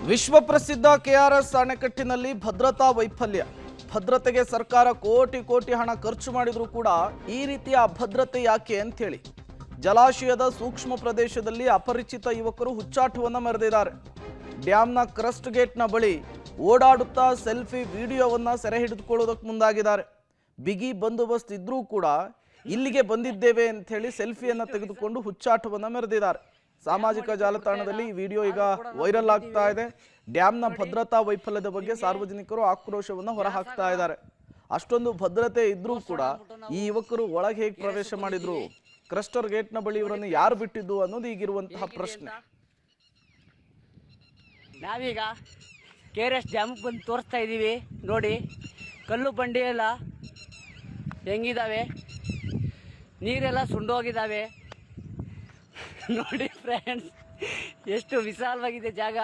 ವಿಶ್ವಪ್ರಸಿದ್ಧ KRS ಅಣೆಕಟ್ಟಿನಲ್ಲಿ ಭದ್ರತಾ ವೈಫಲ್ಯ. ಭದ್ರತೆಗೆ ಸರ್ಕಾರ ಕೋಟಿ ಕೋಟಿ ಹಣ ಖರ್ಚು ಮಾಡಿದರೂ ಕೂಡ ಈ ರೀತಿಯ ಅಭದ್ರತೆ ಯಾಕೆ ಅಂತೇಳಿ ಜಲಾಶಯದ ಸೂಕ್ಷ್ಮ ಪ್ರದೇಶದಲ್ಲಿ ಅಪರಿಚಿತ ಯುವಕರು ಹುಚ್ಚಾಟವನ್ನು ಮೆರೆದಿದ್ದಾರೆ. ಡ್ಯಾಮ್ನ ಕ್ರಸ್ಟ್ ಗೇಟ್ನ ಬಳಿ ಓಡಾಡುತ್ತಾ ಸೆಲ್ಫಿ ವಿಡಿಯೋವನ್ನು ಸೆರೆ ಹಿಡಿದುಕೊಳ್ಳೋದಕ್ಕೆ ಮುಂದಾಗಿದ್ದಾರೆ. ಬಿಗಿ ಬಂದೋಬಸ್ತ್ ಇದ್ರೂ ಕೂಡ ಇಲ್ಲಿಗೆ ಬಂದಿದ್ದೇವೆ ಅಂತ ಹೇಳಿ ಸೆಲ್ಫಿಯನ್ನು ತೆಗೆದುಕೊಂಡು ಹುಚ್ಚಾಟವನ್ನು ಮೆರೆದಿದ್ದಾರೆ. ಸಾಮಾಜಿಕ ಜಾಲತಾಣದಲ್ಲಿ ಈ ವಿಡಿಯೋ ಈಗ ವೈರಲ್ ಆಗ್ತಾ ಇದೆ. ಡ್ಯಾಮ್ನ ಭದ್ರತಾ ವೈಫಲ್ಯದ ಬಗ್ಗೆ ಸಾರ್ವಜನಿಕರು ಆಕ್ರೋಶವನ್ನು ಹೊರಹಾಕ್ತಾ ಇದ್ದಾರೆ. ಅಷ್ಟೊಂದು ಭದ್ರತೆ ಇದ್ರೂ ಕೂಡ ಈ ಯುವಕರು ಒಳಗೆ ಹೇಗೆ ಪ್ರವೇಶ ಮಾಡಿದ್ರು, ಕ್ರಸ್ಟರ್ ಗೇಟ್ನ ಬಳಿ ಇವರನ್ನು ಯಾರು ಬಿಟ್ಟಿದ್ದು ಅನ್ನೋದು ಈಗಿರುವಂತಹ ಪ್ರಶ್ನೆ. ನಾವೀಗ KRS ಡ್ಯಾಮ್ಗೆ ಬಂದು ತೋರಿಸ್ತಾ ಇದ್ದೀವಿ. ನೋಡಿ, ಕಲ್ಲು ಬಂಡಿ ಎಲ್ಲ ಹೆಂಗಿದ್ದಾವೆ, ನೀರೆಲ್ಲ ಸುಂಡೋಗಿದ್ದಾವೆ. ನೋಡಿ ಫ್ರೆಂಡ್ಸ್, ಎಷ್ಟು ವಿಶಾಲವಾಗಿದೆ ಜಾಗ.